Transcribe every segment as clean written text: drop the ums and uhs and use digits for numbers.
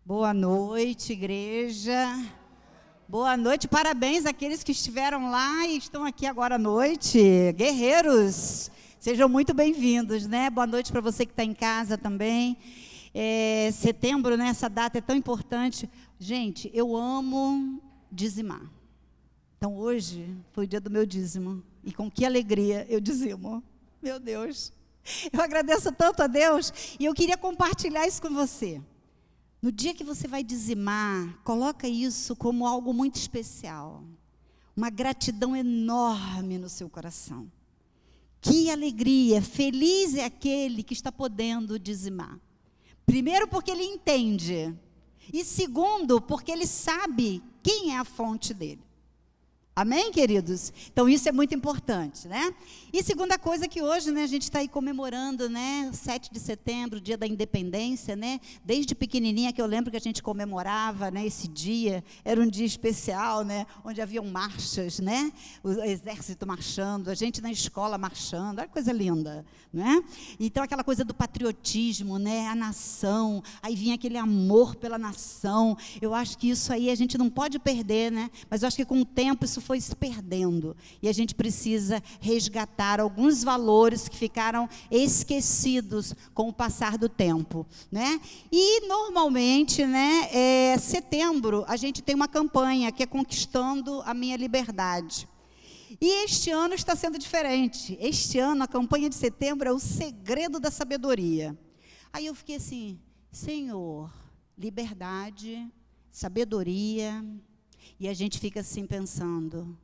Boa noite, igreja. Boa noite, parabéns àqueles que estiveram lá e estão aqui agora à noite. Guerreiros, sejam muito bem-vindos, né? Boa noite para você que está em casa também. Setembro, né? Essa data é tão importante. Gente, eu amo dizimar. Então, hoje foi o dia do meu dízimo. E com que alegria eu dizimo. Meu Deus. Eu agradeço tanto a Deus e eu queria compartilhar isso com você. No dia que você vai dizimar, coloca isso como algo muito especial. Uma gratidão enorme no seu coração. Que alegria, feliz é aquele que está podendo dizimar. Primeiro, porque ele entende. E segundo, porque ele sabe quem é a fonte dele. Amém, queridos? Então, isso é muito importante, né? E segunda coisa que hoje, né, a gente está aí comemorando, né, 7 de setembro, dia da independência, né? Desde pequenininha que eu lembro que a gente comemorava, né, esse dia. Era um dia especial, né, onde haviam marchas, né? O exército marchando, a gente na escola marchando, olha que coisa linda, né? Então, aquela coisa do patriotismo, né, a nação, aí vinha aquele amor pela nação. Eu acho que isso aí a gente não pode perder, né? Mas eu acho que com o tempo isso foi se perdendo e a gente precisa resgatar alguns valores que ficaram esquecidos com o passar do tempo, né? E normalmente, né, setembro a gente tem uma campanha que é Conquistando a Minha Liberdade. E este ano está sendo diferente. Este ano a campanha de setembro é o segredo da sabedoria. Aí eu fiquei assim, Senhor, liberdade, sabedoria. E a gente fica assim pensando,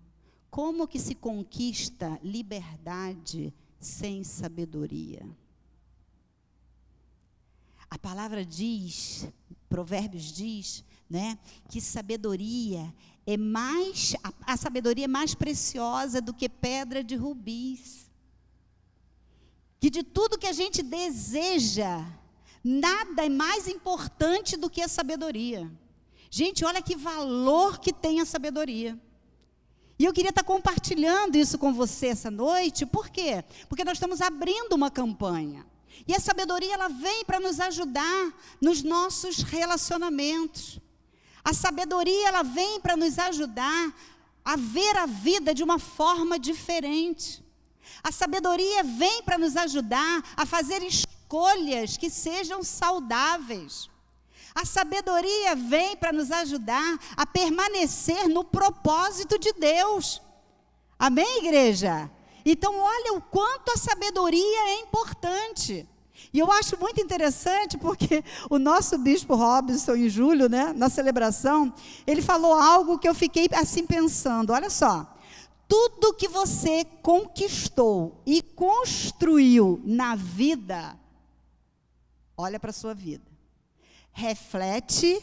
como que se conquista liberdade sem sabedoria? A palavra diz, Provérbios diz, né, que sabedoria é mais, a sabedoria é mais preciosa do que pedra de rubis. Que de tudo que a gente deseja, nada é mais importante do que a sabedoria. Gente, olha que valor que tem a sabedoria. E eu queria estar compartilhando isso com você essa noite, por quê? Porque nós estamos abrindo uma campanha. E a sabedoria, ela vem para nos ajudar nos nossos relacionamentos. A sabedoria, ela vem para nos ajudar a ver a vida de uma forma diferente. A sabedoria vem para nos ajudar a fazer escolhas que sejam saudáveis. A sabedoria vem para nos ajudar a permanecer no propósito de Deus. Amém, igreja? Então, olha o quanto a sabedoria é importante. E eu acho muito interessante porque o nosso bispo Robson, em julho, né, na celebração, ele falou algo que eu fiquei assim pensando. Olha só, tudo que você conquistou e construiu na vida, olha para a sua vida. Reflete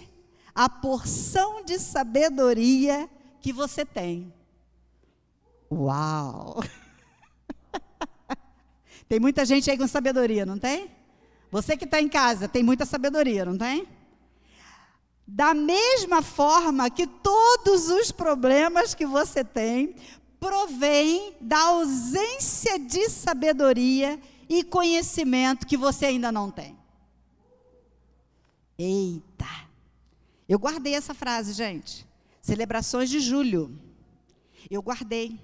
a porção de sabedoria que você tem. Uau! Tem muita gente aí com sabedoria, não tem? Você que está em casa, tem muita sabedoria, não tem? Da mesma forma que todos os problemas que você tem, provém da ausência de sabedoria e conhecimento que você ainda não tem. Eita! Eu guardei essa frase, gente. Celebrações de julho. Eu guardei.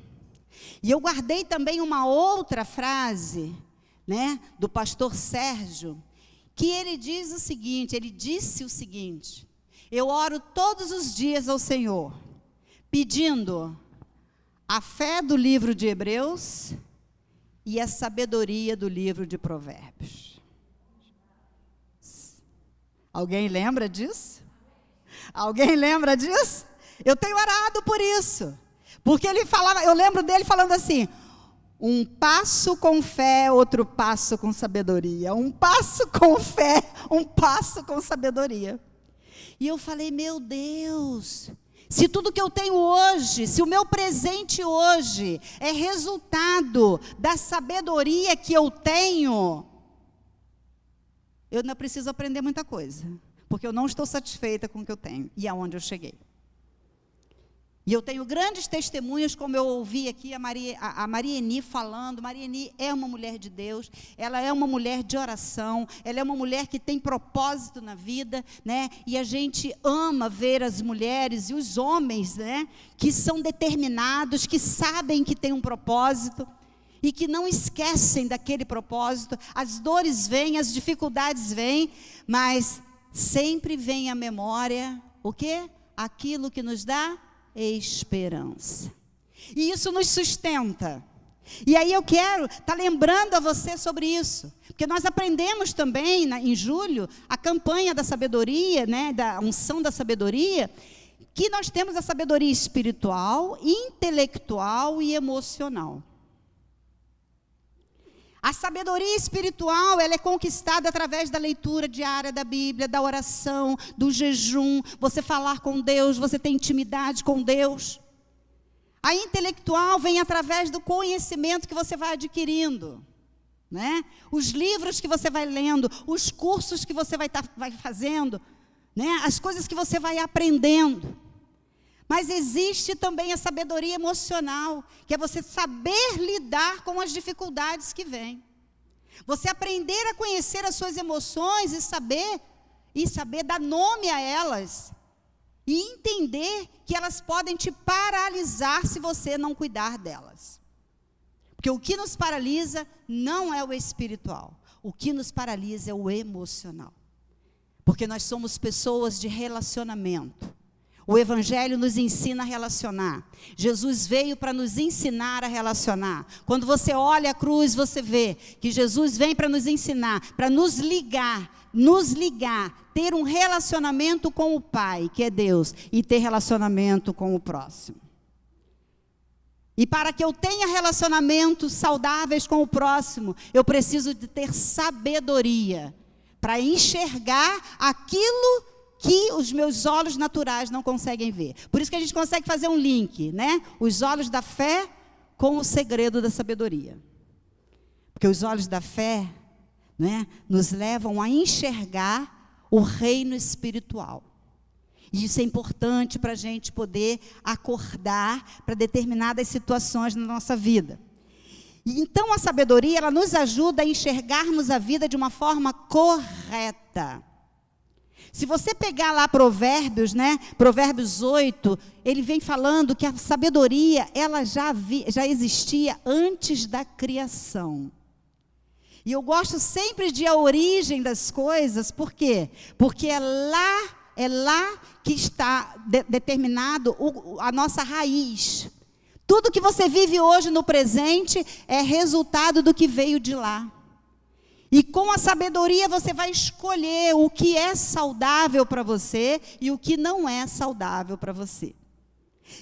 E eu guardei também uma outra frase, né, do pastor Sérgio, que ele diz o seguinte, ele disse o seguinte: eu oro todos os dias ao Senhor, pedindo a fé do livro de Hebreus e a sabedoria do livro de Provérbios. Alguém lembra disso? Alguém lembra disso? Eu tenho orado por isso. Porque ele falava, eu lembro dele falando assim, um passo com fé, outro passo com sabedoria. Um passo com fé, um passo com sabedoria. E eu falei, meu Deus, se tudo que eu tenho hoje, se o meu presente hoje é resultado da sabedoria que eu tenho, eu não preciso aprender muita coisa, porque eu não estou satisfeita com o que eu tenho e aonde eu cheguei. E eu tenho grandes testemunhas, como eu ouvi aqui a Marieni falando. Marieni é uma mulher de Deus, ela é uma mulher de oração, ela é uma mulher que tem propósito na vida, né? E a gente ama ver as mulheres e os homens, né? Que são determinados, que sabem que tem um propósito e que não esquecem daquele propósito. As dores vêm, as dificuldades vêm, mas sempre vem à memória o quê? Aquilo que nos dá esperança. E isso nos sustenta. E aí eu quero estar lembrando a você sobre isso, porque nós aprendemos também em julho a campanha da sabedoria, né, da unção da sabedoria, que nós temos a sabedoria espiritual, intelectual e emocional. A sabedoria espiritual, ela é conquistada através da leitura diária da Bíblia, da oração, do jejum, você falar com Deus, você ter intimidade com Deus. A intelectual vem através do conhecimento que você vai adquirindo, né? Os livros que você vai lendo, os cursos que você vai fazendo, né? As coisas que você vai aprendendo. Mas existe também a sabedoria emocional, que é você saber lidar com as dificuldades que vêm. Você aprender a conhecer as suas emoções e saber dar nome a elas. E entender que elas podem te paralisar se você não cuidar delas. Porque o que nos paralisa não é o espiritual. O que nos paralisa é o emocional. Porque nós somos pessoas de relacionamento. O Evangelho nos ensina a relacionar. Jesus veio para nos ensinar a relacionar. Quando você olha a cruz, você vê que Jesus vem para nos ensinar, para nos ligar, ter um relacionamento com o Pai, que é Deus, e ter relacionamento com o próximo. E para que eu tenha relacionamentos saudáveis com o próximo, eu preciso de ter sabedoria para enxergar aquilo que os meus olhos naturais não conseguem ver. Por isso que a gente consegue fazer um link, né? Os olhos da fé com o segredo da sabedoria. Porque os olhos da fé, né, nos levam a enxergar o reino espiritual. E isso é importante para a gente poder acordar para determinadas situações na nossa vida. E então a sabedoria, ela nos ajuda a enxergarmos a vida de uma forma correta. Se você pegar lá Provérbios, né? Provérbios 8, ele vem falando que a sabedoria, ela já existia antes da criação. E eu gosto sempre de a origem das coisas, por quê? Porque é lá que está determinado a nossa raiz. Tudo que você vive hoje no presente é resultado do que veio de lá. E com a sabedoria você vai escolher o que é saudável para você e o que não é saudável para você.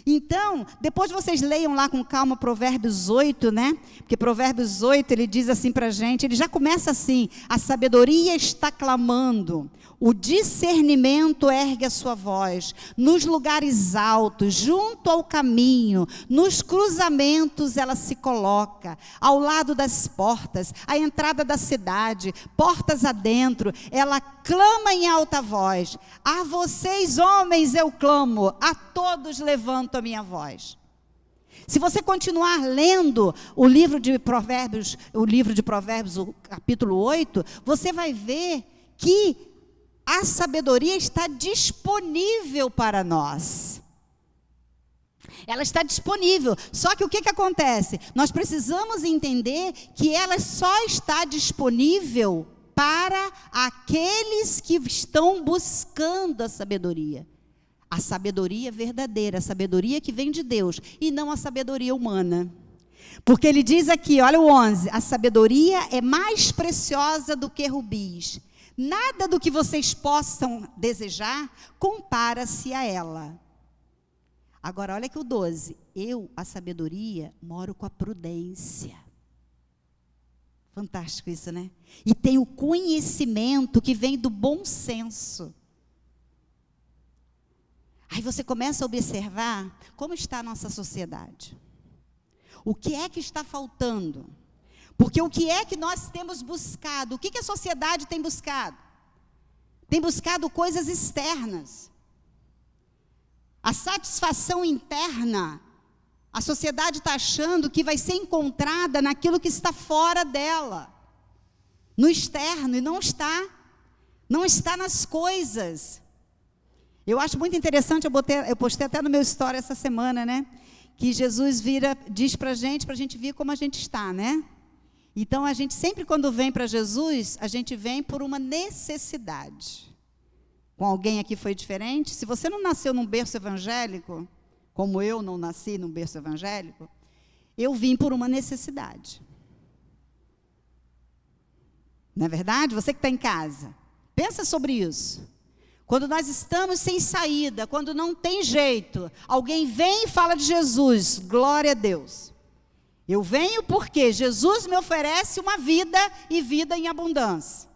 Então, depois vocês leiam lá com calma Provérbios 8, né? Porque Provérbios 8, ele diz assim para a gente, ele já começa assim: a sabedoria está clamando, o discernimento ergue a sua voz, nos lugares altos, junto ao caminho, nos cruzamentos ela se coloca, ao lado das portas, à entrada da cidade, portas adentro, ela clama em alta voz, a vocês homens eu clamo, a todos levanto a minha voz. Se você continuar lendo o livro de Provérbios, o capítulo 8, você vai ver que a sabedoria está disponível para nós. Ela está disponível. Só que o que acontece? Nós precisamos entender que ela só está disponível para aqueles que estão buscando a sabedoria. A sabedoria verdadeira, a sabedoria que vem de Deus, e não a sabedoria humana. Porque ele diz aqui, olha o 11, a sabedoria é mais preciosa do que rubis. Nada do que vocês possam desejar compara-se a ela. Agora, olha aqui o 12. Eu, a sabedoria, moro com a prudência. Fantástico isso, né? E tem o conhecimento que vem do bom senso. Aí você começa a observar como está a nossa sociedade. O que é que está faltando? Porque o que é que nós temos buscado? O que a sociedade tem buscado? Tem buscado coisas externas. A satisfação interna, a sociedade está achando que vai ser encontrada naquilo que está fora dela, no externo, e não está. Não está nas coisas. Eu acho muito interessante, eu postei até no meu story essa semana, né? Que Jesus diz para a gente ver como a gente está, né? Então, a gente sempre quando vem para Jesus, a gente vem por uma necessidade. Com alguém aqui foi diferente? Se você não nasceu num berço evangélico, como eu não nasci num berço evangélico, eu vim por uma necessidade. Não é verdade? Você que está em casa, pensa sobre isso. Quando nós estamos sem saída, quando não tem jeito, alguém vem e fala de Jesus, glória a Deus. Eu venho porque Jesus me oferece uma vida e vida em abundância.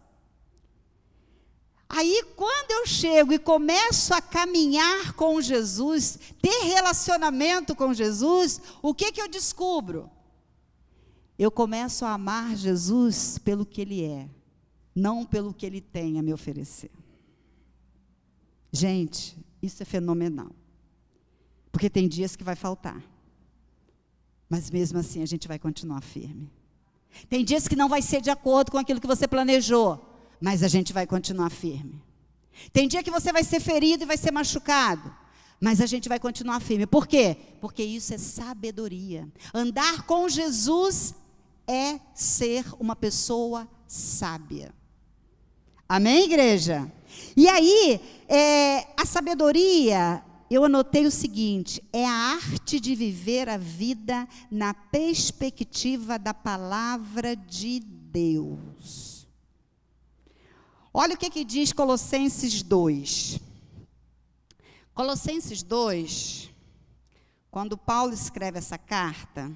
Aí, quando eu chego e começo a caminhar com Jesus, ter relacionamento com Jesus, o que eu descubro? Eu começo a amar Jesus pelo que Ele é, não pelo que Ele tem a me oferecer. Gente, isso é fenomenal. Porque tem dias que vai faltar. Mas mesmo assim a gente vai continuar firme. Tem dias que não vai ser de acordo com aquilo que você planejou, mas a gente vai continuar firme. Tem dia que você vai ser ferido e vai ser machucado, mas a gente vai continuar firme. Por quê? Porque isso é sabedoria. Andar com Jesus é ser uma pessoa sábia. Amém, igreja? E aí, a sabedoria, eu anotei o seguinte, é a arte de viver a vida na perspectiva da palavra de Deus. Olha o que diz Colossenses 2. Colossenses 2, quando Paulo escreve essa carta,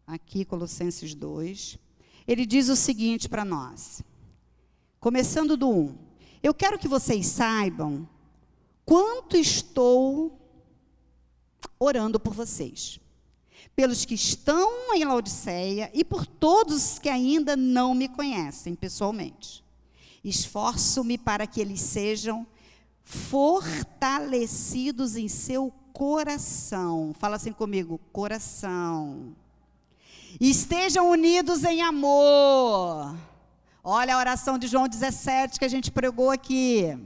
aqui Colossenses 2, ele diz o seguinte para nós, começando do 1, eu quero que vocês saibam quanto estou orando por vocês, pelos que estão em Laodiceia e por todos que ainda não me conhecem pessoalmente. Esforço-me para que eles sejam fortalecidos em seu coração. Fala assim comigo, coração. Estejam unidos em amor. Olha a oração de João 17 que a gente pregou aqui.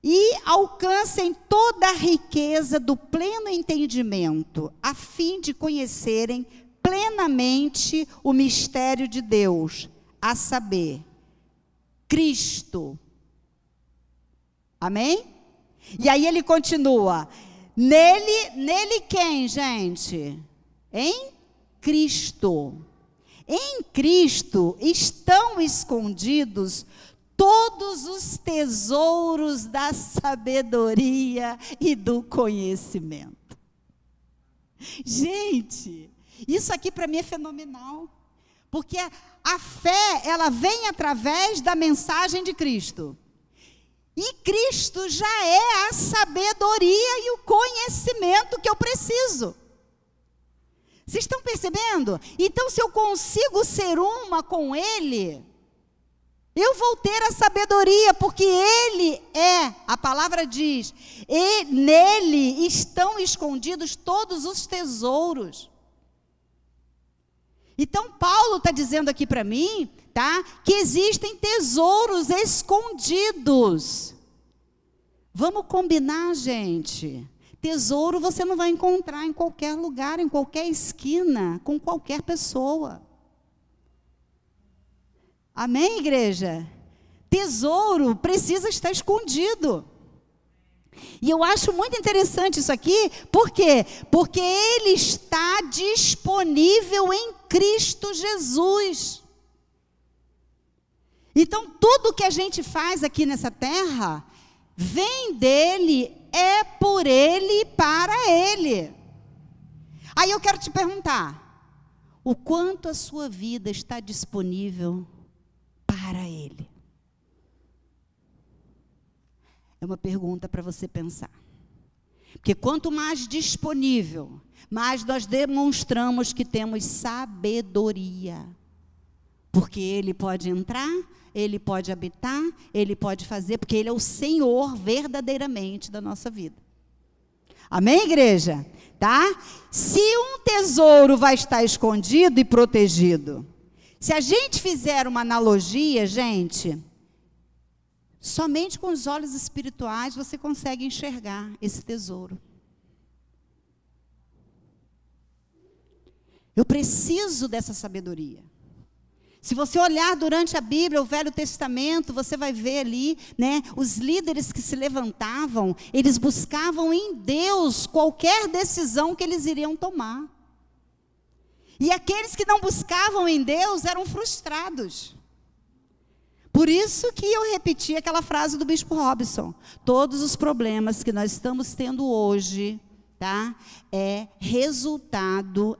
E alcancem toda a riqueza do pleno entendimento, a fim de conhecerem plenamente o mistério de Deus, a saber, Cristo. Amém? E aí ele continua. Nele quem, gente? Em Cristo. Em Cristo estão escondidos todos os tesouros da sabedoria e do conhecimento. Gente, isso aqui para mim é fenomenal. Porque a fé, ela vem através da mensagem de Cristo. E Cristo já é a sabedoria e o conhecimento que eu preciso. Vocês estão percebendo? Então, se eu consigo ser uma com Ele, eu vou ter a sabedoria, porque Ele é, a palavra diz, e nele estão escondidos todos os tesouros. Então, Paulo está dizendo aqui para mim, tá, que existem tesouros escondidos. Vamos combinar, gente. Tesouro você não vai encontrar em qualquer lugar, em qualquer esquina, com qualquer pessoa. Amém, igreja? Tesouro precisa estar escondido. E eu acho muito interessante isso aqui, por quê? Porque ele está disponível em Cristo Jesus. Então, tudo que a gente faz aqui nessa terra, vem dele, é por ele e para ele. Aí eu quero te perguntar, o quanto a sua vida está disponível para ele? É uma pergunta para você pensar. Porque quanto mais disponível, mais nós demonstramos que temos sabedoria. Porque Ele pode entrar, Ele pode habitar, Ele pode fazer, porque Ele é o Senhor verdadeiramente da nossa vida. Amém, igreja? Tá? Se um tesouro vai estar escondido e protegido, se a gente fizer uma analogia, gente, somente com os olhos espirituais você consegue enxergar esse tesouro. Eu preciso dessa sabedoria. Se você olhar durante a Bíblia, o Velho Testamento, você vai ver ali, né, os líderes que se levantavam, eles buscavam em Deus qualquer decisão que eles iriam tomar. E aqueles que não buscavam em Deus eram frustrados. Por isso que eu repeti aquela frase do Bispo Robson: todos os problemas que nós estamos tendo hoje, tá, é resultado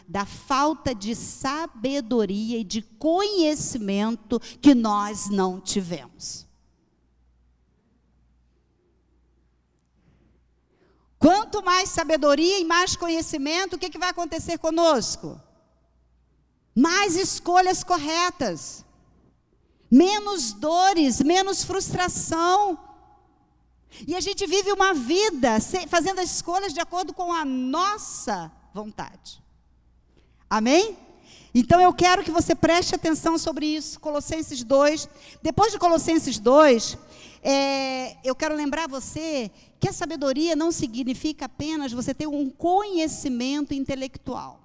da falta de sabedoria e de conhecimento que nós não tivemos. Quanto mais sabedoria e mais conhecimento, o que vai acontecer conosco? Mais escolhas corretas, menos dores, menos frustração. E a gente vive uma vida fazendo as escolhas de acordo com a nossa vontade. Amém? Então eu quero que você preste atenção sobre isso. Colossenses 2. Depois de Colossenses 2, eu quero lembrar você que a sabedoria não significa apenas você ter um conhecimento intelectual.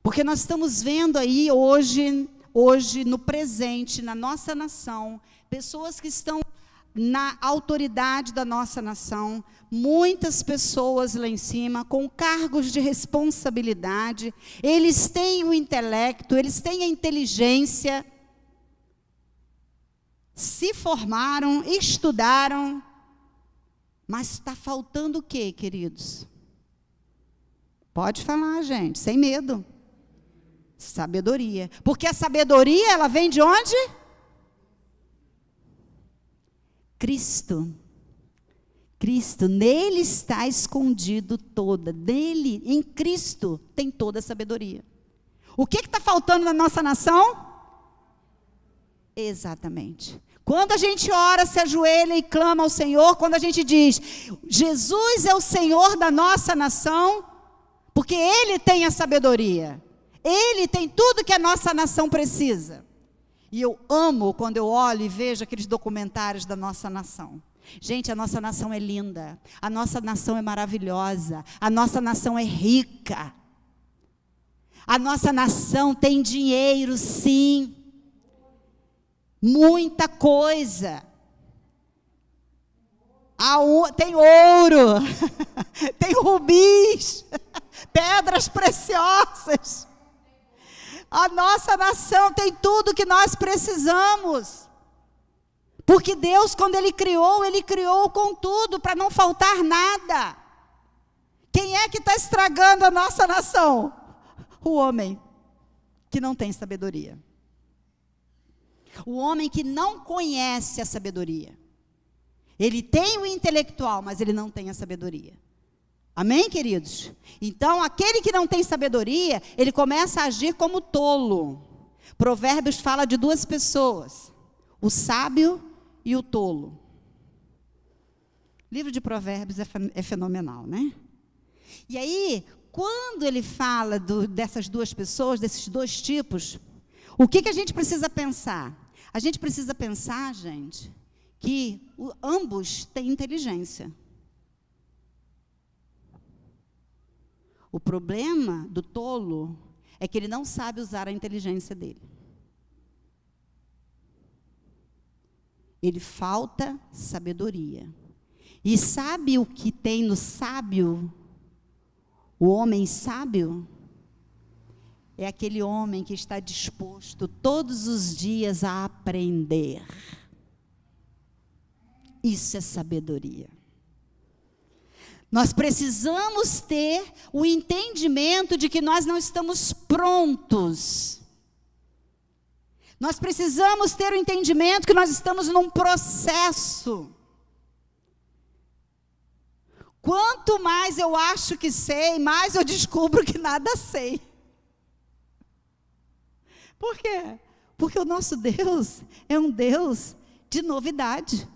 Porque nós estamos vendo aí hoje no presente, na nossa nação, pessoas que estão na autoridade da nossa nação, muitas pessoas lá em cima, com cargos de responsabilidade, eles têm o intelecto, eles têm a inteligência, se formaram, estudaram, mas está faltando o quê, queridos? Pode falar, gente, sem medo. Sabedoria. Porque a sabedoria, ela vem de onde? Cristo. Cristo, nele está escondido nele, em Cristo, tem toda a sabedoria. O que está faltando na nossa nação? Exatamente. Quando a gente ora, se ajoelha e clama ao Senhor, quando a gente diz, Jesus é o Senhor da nossa nação, porque Ele tem a sabedoria, Ele tem tudo que a nossa nação precisa. E eu amo quando eu olho e vejo aqueles documentários da nossa nação. Gente, a nossa nação é linda, a nossa nação é maravilhosa, a nossa nação é rica. A nossa nação tem dinheiro, sim. Muita coisa. Tem ouro, tem rubis, pedras preciosas. A nossa nação tem tudo que nós precisamos. Porque Deus, quando Ele criou com tudo, para não faltar nada. Quem é que está estragando a nossa nação? O homem que não tem sabedoria. O homem que não conhece a sabedoria. Ele tem o intelectual, mas ele não tem a sabedoria. Amém, queridos? Então, aquele que não tem sabedoria, ele começa a agir como tolo. Provérbios fala de duas pessoas, o sábio e o tolo. O livro de Provérbios é fenomenal, né? E aí, quando ele fala dessas duas pessoas, desses dois tipos, o que a gente precisa pensar? A gente precisa pensar, gente, que ambos têm inteligência. O problema do tolo é que ele não sabe usar a inteligência dele. Ele falta sabedoria. E sabe o que tem no sábio? O homem sábio é aquele homem que está disposto todos os dias a aprender. Isso é sabedoria. Nós precisamos ter o entendimento de que nós não estamos prontos. Nós precisamos ter o entendimento que nós estamos num processo. Quanto mais eu acho que sei, mais eu descubro que nada sei. Por quê? Porque o nosso Deus é um Deus de novidade.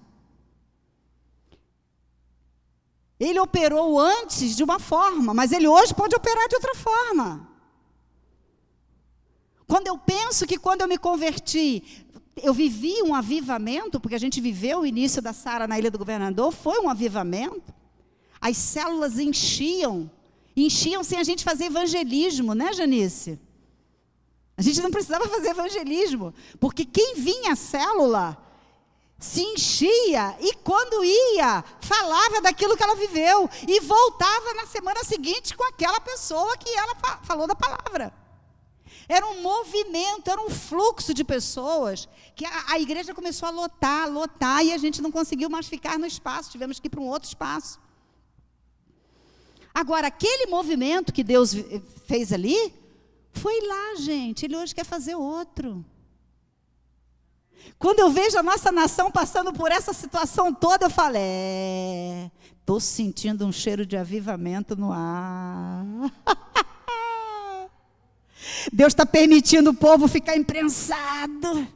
Ele operou antes de uma forma, mas Ele hoje pode operar de outra forma. Quando eu penso que quando eu me converti, eu vivi um avivamento, porque a gente viveu o início da Sara na Ilha do Governador, foi um avivamento. As células enchiam sem a gente fazer evangelismo, né, Janice? A gente não precisava fazer evangelismo, porque quem vinha à célula se enchia e quando ia, falava daquilo que ela viveu e voltava na semana seguinte com aquela pessoa que ela falou da palavra. Era um movimento, era um fluxo de pessoas que a igreja começou a lotar e a gente não conseguiu mais ficar no espaço, tivemos que ir para um outro espaço. Agora, aquele movimento que Deus fez ali, foi lá, gente, Ele hoje quer fazer outro. Quando eu vejo a nossa nação passando por essa situação toda, eu falo, estou sentindo um cheiro de avivamento no ar. Deus está permitindo o povo ficar imprensado.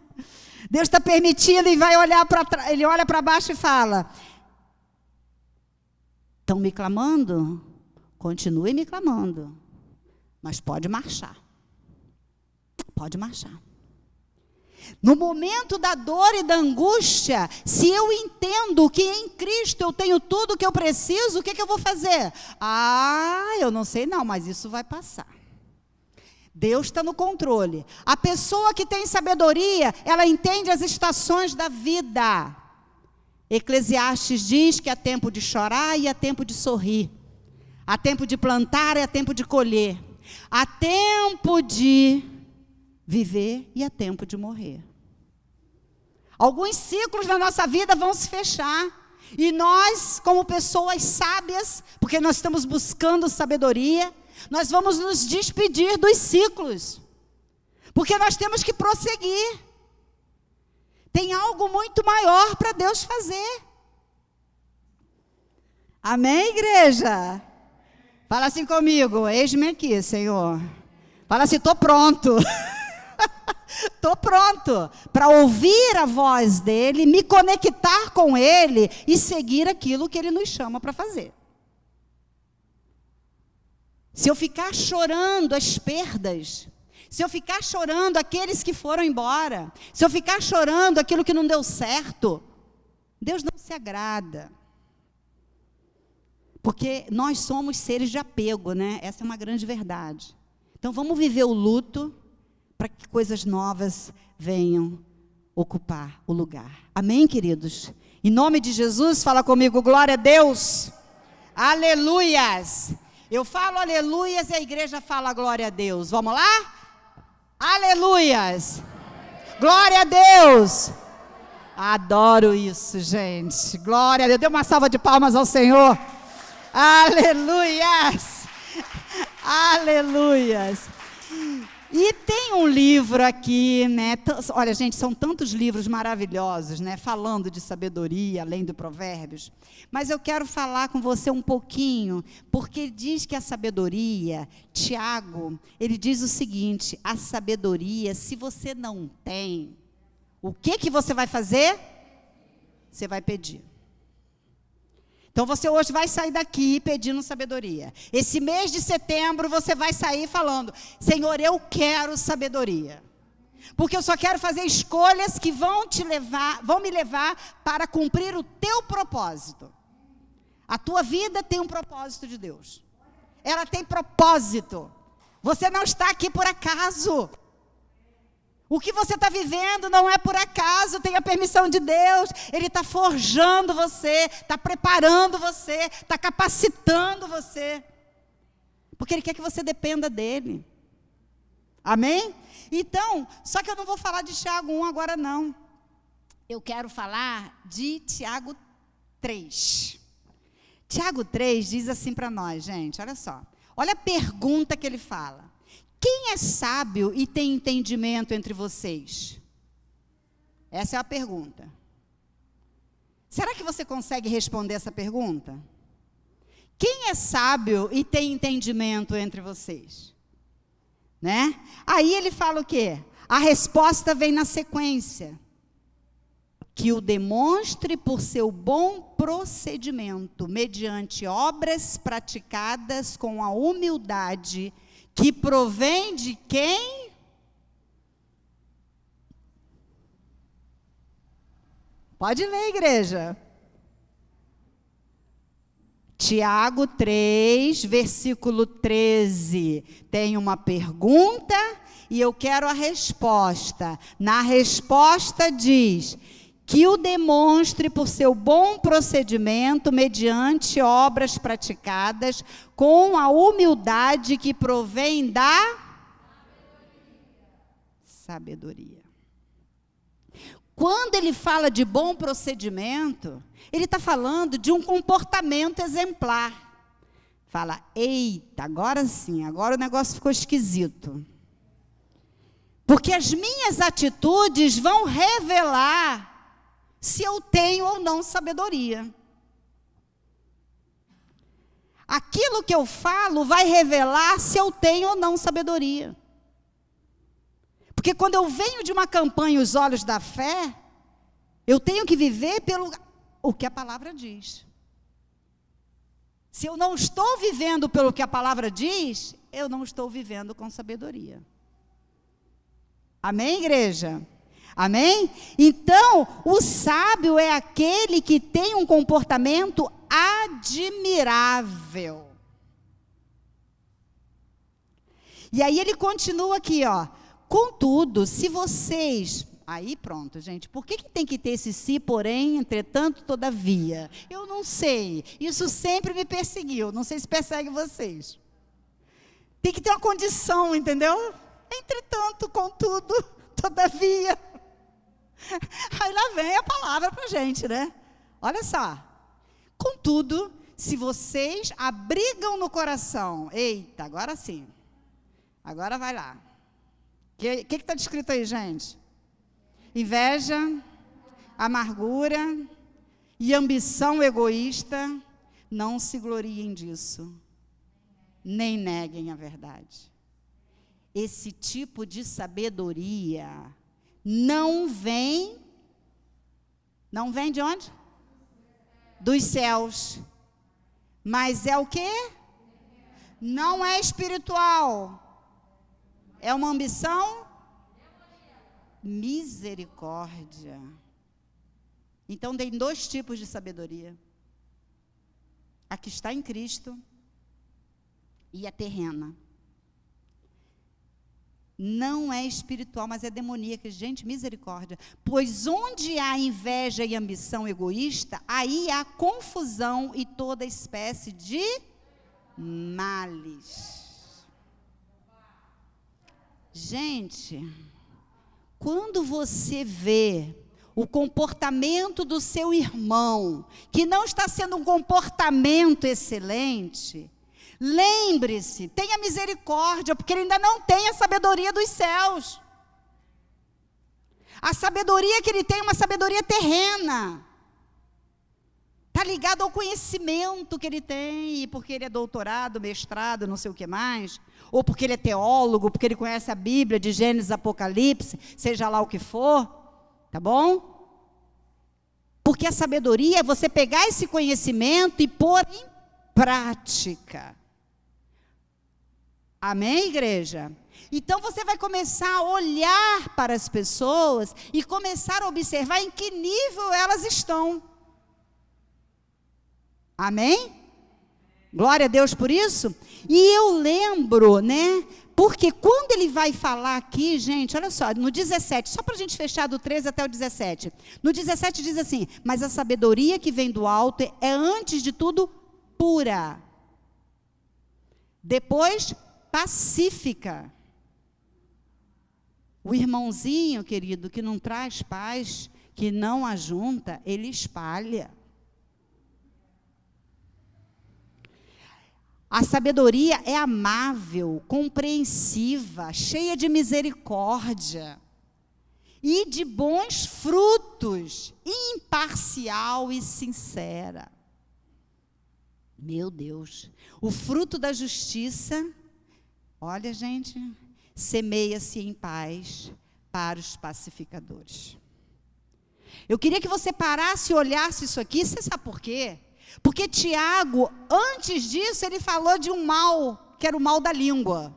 Deus está permitindo e vai olhar para trás. Ele olha para baixo e fala, estão me clamando? Continue me clamando. Mas pode marchar. Pode marchar. No momento da dor e da angústia, se eu entendo que em Cristo eu tenho tudo o que eu preciso, o que eu vou fazer? Eu não sei não, mas isso vai passar. Deus está no controle. A pessoa que tem sabedoria, ela entende as estações da vida. Eclesiastes diz que há tempo de chorar e há tempo de sorrir. Há tempo de plantar e há tempo de colher. Há tempo de viver e há tempo de morrer. Alguns ciclos na nossa vida vão se fechar. E nós, como pessoas sábias, porque nós estamos buscando sabedoria, nós vamos nos despedir dos ciclos. Porque nós temos que prosseguir. Tem algo muito maior para Deus fazer. Amém, igreja? Fala assim comigo, eis-me aqui, Senhor. Fala assim, estou pronto. Estou pronto para ouvir a voz dEle, me conectar com Ele e seguir aquilo que Ele nos chama para fazer. Se eu ficar chorando as perdas, se eu ficar chorando aqueles que foram embora, se eu ficar chorando aquilo que não deu certo, Deus não se agrada. Porque nós somos seres de apego, né? Essa é uma grande verdade. Então vamos viver o luto para que coisas novas venham ocupar o lugar. Amém, queridos? Em nome de Jesus, fala comigo, glória a Deus. Aleluias. Eu falo aleluias e a igreja fala glória a Deus. Vamos lá? Aleluias. Glória a Deus. Adoro isso, gente. Glória a Deus. Dê uma salva de palmas ao Senhor. Aleluias. Aleluias. E tem um livro aqui, né? Olha, gente, são tantos livros maravilhosos, né? Falando de sabedoria, além de Provérbios. Mas eu quero falar com você um pouquinho, porque diz que a sabedoria, Tiago, ele diz o seguinte, a sabedoria, se você não tem, o que você vai fazer? Você vai pedir. Então você hoje vai sair daqui pedindo sabedoria. Esse mês de setembro você vai sair falando, Senhor, eu quero sabedoria. Porque eu só quero fazer escolhas que vão me levar para cumprir o teu propósito. A tua vida tem um propósito de Deus. Ela tem propósito. Você não está aqui por acaso. O que você está vivendo não é por acaso, tem a permissão de Deus. Ele está forjando você, está preparando você, está capacitando você. Porque Ele quer que você dependa dEle. Amém? Então, só que eu não vou falar de Tiago 1 agora não. Eu quero falar de Tiago 3. Tiago 3 diz assim para nós, gente, olha só. Olha a pergunta que ele fala. Quem é sábio e tem entendimento entre vocês? Essa é a pergunta. Será que você consegue responder essa pergunta? Quem é sábio e tem entendimento entre vocês? Né? Aí ele fala o quê? A resposta vem na sequência. Que o demonstre por seu bom procedimento, mediante obras praticadas com a humildade, que provém de quem? Pode ler, igreja. Tiago 3, versículo 13. Tem uma pergunta e eu quero a resposta. Na resposta diz: que o demonstre por seu bom procedimento, mediante obras praticadas, com a humildade que provém da sabedoria. Quando ele fala de bom procedimento, ele está falando de um comportamento exemplar. Fala, eita, agora sim, agora o negócio ficou esquisito. Porque as minhas atitudes vão revelar se eu tenho ou não sabedoria. Aquilo que eu falo vai revelar se eu tenho ou não sabedoria. Porque quando eu venho de uma campanha Os Olhos da Fé, eu tenho que viver pelo o que a palavra diz. Se eu não estou vivendo pelo que a palavra diz, eu não estou vivendo com sabedoria. Amém, igreja? Amém? Então, o sábio é aquele que tem um comportamento admirável. E aí ele continua aqui, ó. Contudo, se vocês... Aí pronto, gente. Por que tem que ter esse se, porém, entretanto, todavia? Eu não sei. Isso sempre me perseguiu. Não sei se persegue vocês. Tem que ter uma condição, entendeu? Entretanto, contudo, todavia... Aí lá vem a palavra para a gente, né? Olha só. Contudo, se vocês abrigam no coração... Eita, agora sim. Agora vai lá. O que está descrito aí, gente? Inveja, amargura e ambição egoísta, não se gloriem disso. Nem neguem a verdade. Esse tipo de sabedoria... Não vem de onde? Dos céus. Mas é o quê? Não é espiritual. É uma ambição? Misericórdia. Então tem dois tipos de sabedoria. A que está em Cristo e a terrena. Não é espiritual, mas é demoníaca. Gente, misericórdia. Pois onde há inveja e ambição egoísta, aí há confusão e toda espécie de males. Gente, quando você vê o comportamento do seu irmão, que não está sendo um comportamento excelente... Lembre-se, tenha misericórdia, porque ele ainda não tem a sabedoria dos céus. A sabedoria que ele tem é uma sabedoria terrena. Está ligado ao conhecimento que ele tem, porque ele é doutorado, mestrado, não sei o que mais, ou porque ele é teólogo, porque ele conhece a Bíblia de Gênesis, Apocalipse, seja lá o que for, tá bom? Porque a sabedoria é você pegar esse conhecimento e pôr em prática. Amém, igreja? Então você vai começar a olhar para as pessoas e começar a observar em que nível elas estão. Amém? Glória a Deus por isso. E eu lembro, né? Porque quando ele vai falar aqui, gente, olha só, no 17, só para a gente fechar do 13 até o 17. No 17 diz assim, mas a sabedoria que vem do alto é antes de tudo pura. Depois, pacífica. O irmãozinho, querido, que não traz paz, que não ajunta, ele espalha. A sabedoria é amável, compreensiva, cheia de misericórdia e de bons frutos, imparcial e sincera. Meu Deus, o fruto da justiça, olha, gente, semeia-se em paz para os pacificadores. Eu queria que você parasse e olhasse isso aqui. Você sabe por quê? Porque Tiago, antes disso, ele falou de um mal, que era o mal da língua.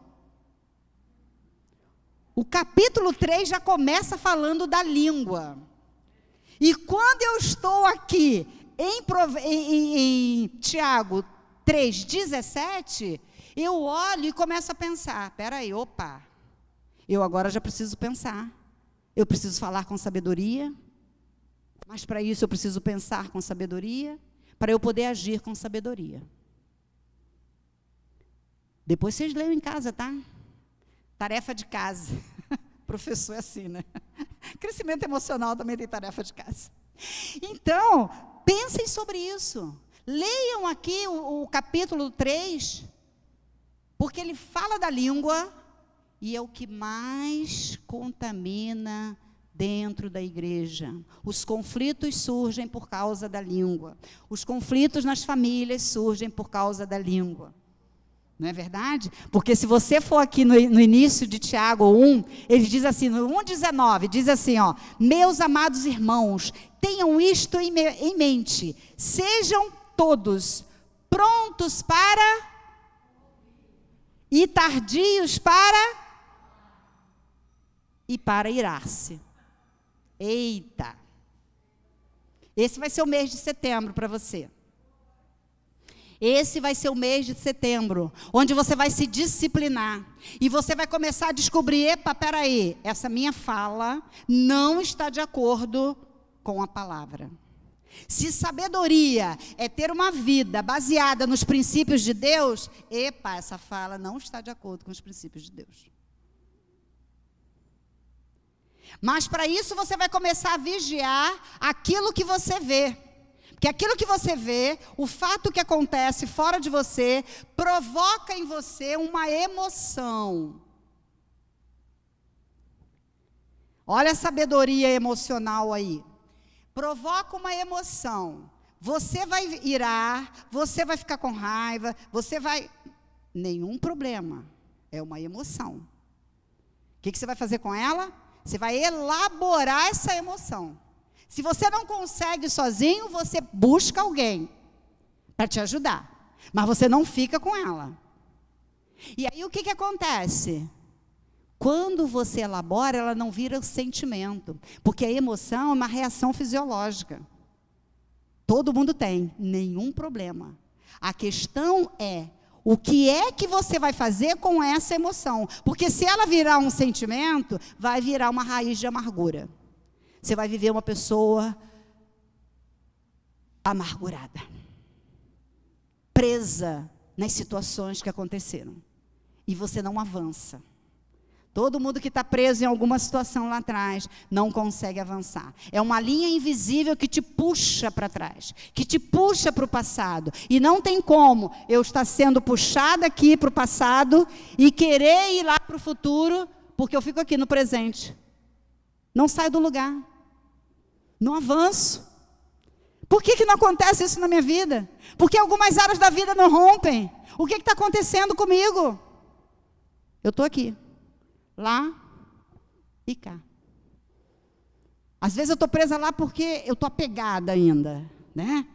O capítulo 3 já começa falando da língua. E quando eu estou aqui em Tiago 3,17, eu olho e começo a pensar, peraí, opa, eu agora já preciso pensar. Eu preciso falar com sabedoria, mas para isso eu preciso pensar com sabedoria, para eu poder agir com sabedoria. Depois vocês leiam em casa, tá? Tarefa de casa. Professor é assim, né? Crescimento emocional também tem tarefa de casa. Então, pensem sobre isso. Leiam aqui o capítulo 3, porque ele fala da língua, e é o que mais contamina dentro da igreja. Os conflitos surgem por causa da língua. Os conflitos nas famílias surgem por causa da língua. Não é verdade? Porque se você for aqui no início de Tiago 1, ele diz assim, no 1,19, diz assim, ó, meus amados irmãos, tenham isto em mente, sejam todos prontos para e tardios para irar-se. Eita! Esse vai ser o mês de setembro para você. Esse vai ser o mês de setembro, onde você vai se disciplinar. E você vai começar a descobrir, epa, peraí, essa minha fala não está de acordo com a palavra. Se sabedoria é ter uma vida baseada nos princípios de Deus, epa, essa fala não está de acordo com os princípios de Deus. Mas para isso você vai começar a vigiar aquilo que você vê. Porque aquilo que você vê, o fato que acontece fora de você, provoca em você uma emoção. Olha a sabedoria emocional aí. Provoca uma emoção. Você vai irar, você vai ficar com raiva, você vai... Nenhum problema. É uma emoção. O que você vai fazer com ela? Você vai elaborar essa emoção. Se você não consegue sozinho, você busca alguém para te ajudar. Mas você não fica com ela. E aí o que acontece? Quando você elabora, ela não vira sentimento. Porque a emoção é uma reação fisiológica. Todo mundo tem, nenhum problema. A questão é, o que é que você vai fazer com essa emoção? Porque se ela virar um sentimento, vai virar uma raiz de amargura. Você vai viver uma pessoa amargurada, presa nas situações que aconteceram. E você não avança. Todo mundo que está preso em alguma situação lá atrás não consegue avançar. É uma linha invisível que te puxa para trás, que te puxa para o passado. E não tem como eu estar sendo puxada aqui para o passado e querer ir lá para o futuro, porque eu fico aqui no presente. Não saio do lugar. Não avanço. Por que não acontece isso na minha vida? Porque algumas áreas da vida não rompem. O que está acontecendo comigo? Eu estou aqui, lá e cá. Às vezes eu estou presa lá porque eu estou apegada ainda, né?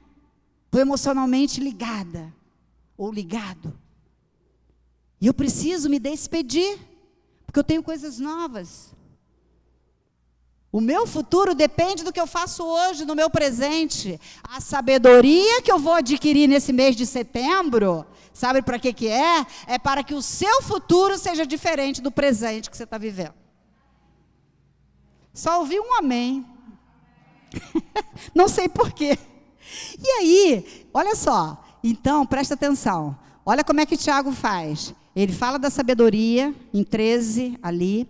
Estou emocionalmente ligada, ou ligado. E eu preciso me despedir, porque eu tenho coisas novas. O meu futuro depende do que eu faço hoje, no meu presente. A sabedoria que eu vou adquirir nesse mês de setembro, sabe para que é? É para que o seu futuro seja diferente do presente que você está vivendo. Só ouvi um amém. Não sei porquê. E aí, olha só. Então, presta atenção. Olha como é que Tiago faz. Ele fala da sabedoria, em 13, ali.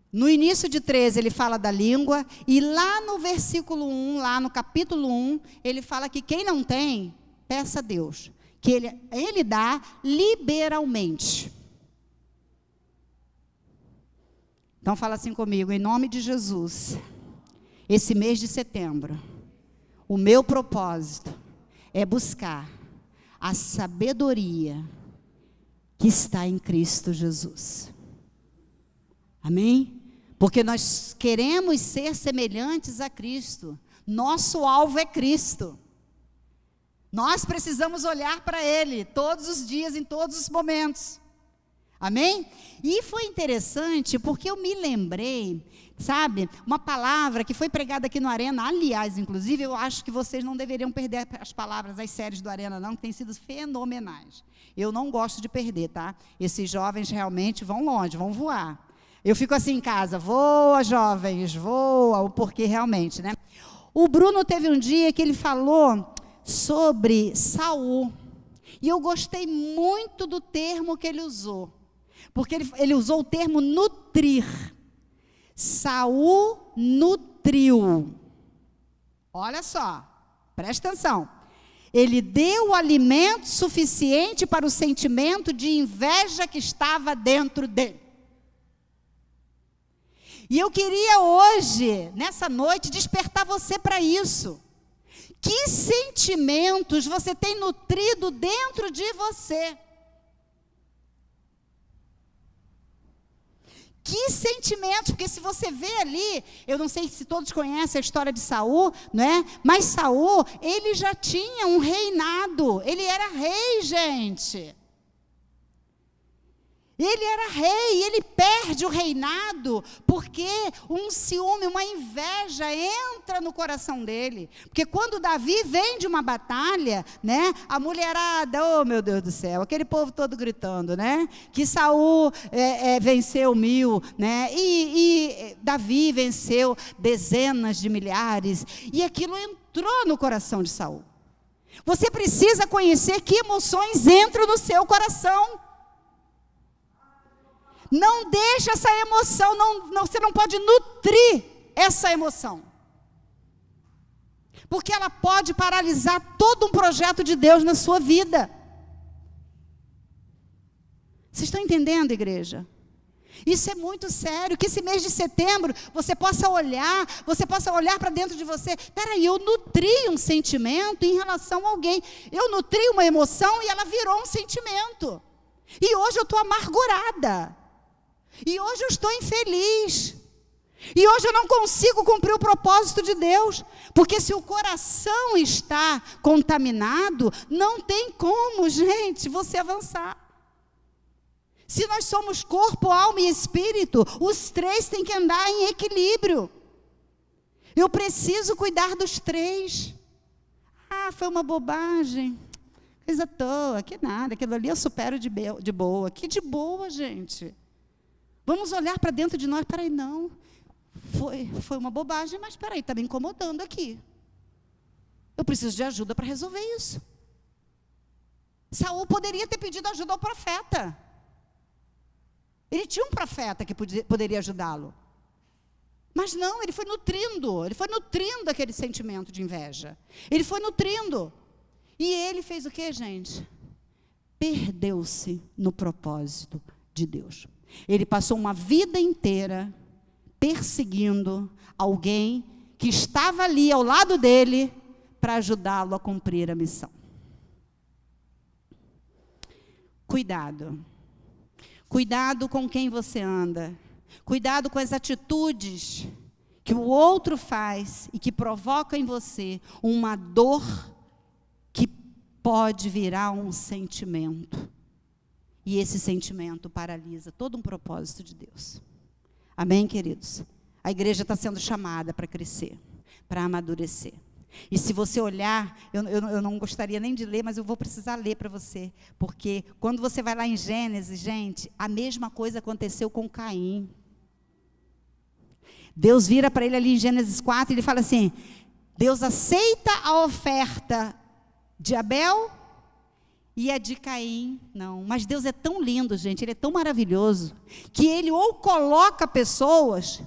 No início de 13, ele fala da língua, e lá no versículo 1, lá no capítulo 1, ele fala que quem não tem, peça a Deus, que ele dá liberalmente. Então fala assim comigo, em nome de Jesus, esse mês de setembro, o meu propósito é buscar a sabedoria que está em Cristo Jesus. Amém? Porque nós queremos ser semelhantes a Cristo. Nosso alvo é Cristo. Nós precisamos olhar para Ele todos os dias, em todos os momentos. Amém? E foi interessante porque eu me lembrei, sabe, uma palavra que foi pregada aqui no Arena. Aliás, inclusive, eu acho que vocês não deveriam perder as palavras das séries do Arena, não, que têm sido fenomenais. Eu não gosto de perder, tá? Esses jovens realmente vão longe, vão voar. Eu fico assim em casa, voa, jovens, voa, porque realmente, né? O Bruno teve um dia que ele falou sobre Saul, e eu gostei muito do termo que ele usou, porque ele usou o termo nutrir. Saul nutriu. Olha só, presta atenção. Ele deu o alimento suficiente para o sentimento de inveja que estava dentro dele. E eu queria hoje, nessa noite, despertar você para isso. Que sentimentos você tem nutrido dentro de você? Que sentimentos, porque se você vê ali, eu não sei se todos conhecem a história de Saul, né? Mas Saul, ele já tinha um reinado, ele era rei, gente. Ele era rei, ele perde o reinado, porque um ciúme, uma inveja entra no coração dele. Porque quando Davi vem de uma batalha, né, a mulherada, oh meu Deus do céu, aquele povo todo gritando, né, que Saul venceu 1000, né, e Davi venceu dezenas de milhares, e aquilo entrou no coração de Saul. Você precisa conhecer que emoções entram no seu coração. Não deixe essa emoção, você não pode nutrir essa emoção. Porque ela pode paralisar todo um projeto de Deus na sua vida. Vocês estão entendendo, igreja? Isso é muito sério, que esse mês de setembro você possa olhar para dentro de você. Peraí, eu nutri um sentimento em relação a alguém. Eu nutri uma emoção e ela virou um sentimento. E hoje eu estou amargurada. E hoje eu estou infeliz. E hoje eu não consigo cumprir o propósito de Deus. Porque se o coração está contaminado, não tem como, gente, você avançar. Se nós somos corpo, alma e espírito, os três têm que andar em equilíbrio. Eu preciso cuidar dos três. Ah, foi uma bobagem. Coisa à toa, que nada, aquilo ali eu supero de boa. Que de boa, gente. Vamos olhar para dentro de nós, peraí, não, foi uma bobagem, mas peraí, está me incomodando aqui. Eu preciso de ajuda para resolver isso. Saul poderia ter pedido ajuda ao profeta. Ele tinha um profeta que poderia ajudá-lo. Mas não, ele foi nutrindo aquele sentimento de inveja. Ele foi nutrindo. E ele fez o quê, gente? Perdeu-se no propósito de Deus. Ele passou uma vida inteira perseguindo alguém que estava ali ao lado dele para ajudá-lo a cumprir a missão. Cuidado. Cuidado com quem você anda. Cuidado com as atitudes que o outro faz e que provoca em você uma dor que pode virar um sentimento. E esse sentimento paralisa todo um propósito de Deus. Amém, queridos? A igreja está sendo chamada para crescer, para amadurecer. E se você olhar, eu não gostaria nem de ler, mas eu vou precisar ler para você. Porque quando você vai lá em Gênesis, gente, a mesma coisa aconteceu com Caim. Deus vira para ele ali em Gênesis 4 e ele fala assim, Deus aceita a oferta de Abel e a de Caim, não. Mas Deus é tão lindo, gente, Ele é tão maravilhoso, que Ele ou coloca pessoas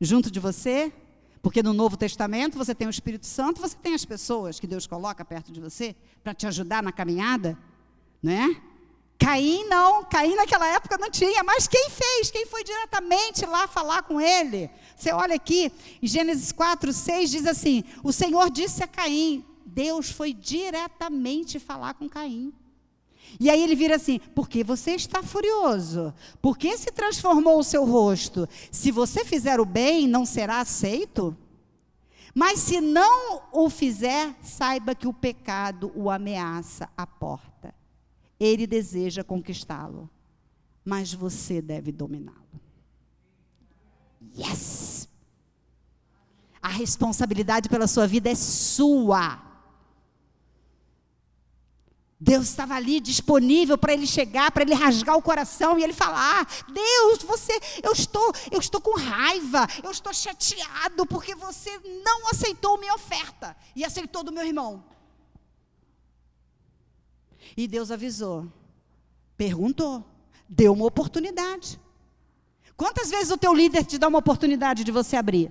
junto de você, porque no Novo Testamento você tem o Espírito Santo, você tem as pessoas que Deus coloca perto de você, para te ajudar na caminhada, né? Caim não, Caim naquela época não tinha, mas quem fez? Quem foi diretamente lá falar com ele? Você olha aqui, em Gênesis 4:6 diz assim, o Senhor disse a Caim, Deus foi diretamente falar com Caim. E aí ele vira assim: porque você está furioso? Por que se transformou o seu rosto? Se você fizer o bem, não será aceito? Mas se não o fizer, saiba que o pecado o ameaça à porta. Ele deseja conquistá-lo, mas você deve dominá-lo. Yes! A responsabilidade pela sua vida é sua. Deus estava ali disponível para ele chegar, para ele rasgar o coração e ele falar: Deus, eu estou com raiva, eu estou chateado porque você não aceitou minha oferta e aceitou do meu irmão. E Deus avisou, perguntou, deu uma oportunidade. Quantas vezes o teu líder te dá uma oportunidade de você abrir?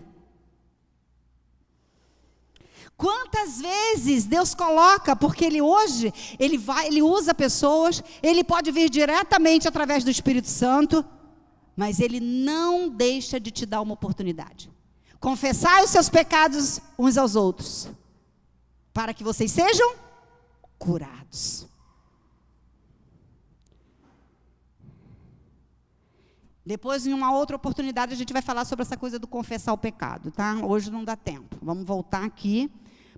Quantas vezes Deus coloca, porque Ele hoje, Ele usa pessoas, Ele pode vir diretamente através do Espírito Santo, mas Ele não deixa de te dar uma oportunidade. Confessai os seus pecados uns aos outros, para que vocês sejam curados. Depois, em uma outra oportunidade, a gente vai falar sobre essa coisa do confessar o pecado, tá? Hoje não dá tempo. Vamos voltar aqui.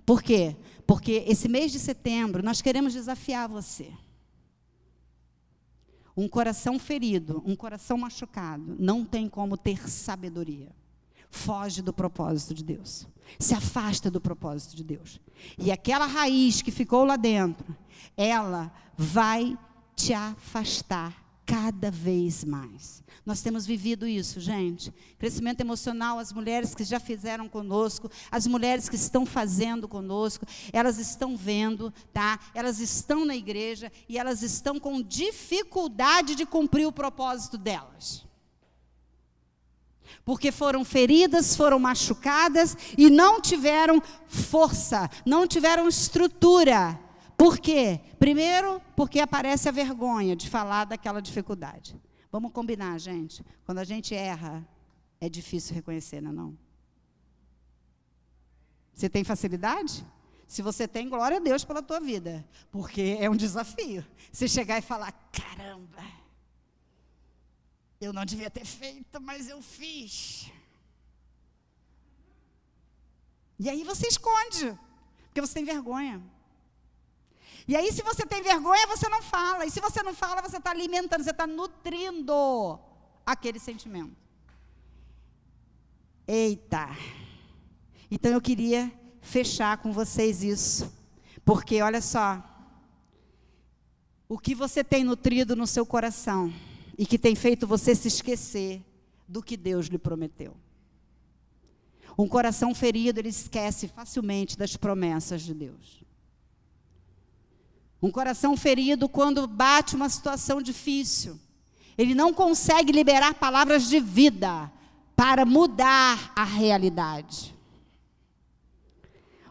Por quê? Porque esse mês de setembro, nós queremos desafiar você. Um coração ferido, um coração machucado, não tem como ter sabedoria. Foge do propósito de Deus. Se afasta do propósito de Deus. E aquela raiz que ficou lá dentro, ela vai te afastar cada vez mais. Nós temos vivido isso, gente. Crescimento emocional, as mulheres que já fizeram conosco, as mulheres que estão fazendo conosco, elas estão vendo, tá? Elas estão na igreja e elas estão com dificuldade de cumprir o propósito delas. Porque foram feridas, foram machucadas e não tiveram força, não tiveram estrutura. Por quê? Primeiro, porque aparece a vergonha de falar daquela dificuldade. Vamos combinar, gente. Quando a gente erra, é difícil reconhecer, não é não? Você tem facilidade? Se você tem, glória a Deus pela tua vida. Porque é um desafio. Você chegar e falar: caramba, eu não devia ter feito, mas eu fiz. E aí você esconde, porque você tem vergonha. E aí, se você tem vergonha, você não fala. E se você não fala, você está alimentando, você está nutrindo aquele sentimento. Eita! Então, eu queria fechar com vocês isso. Porque, olha só, o que você tem nutrido no seu coração e que tem feito você se esquecer do que Deus lhe prometeu. Um coração ferido, ele esquece facilmente das promessas de Deus. Um coração ferido, quando bate uma situação difícil, ele não consegue liberar palavras de vida para mudar a realidade.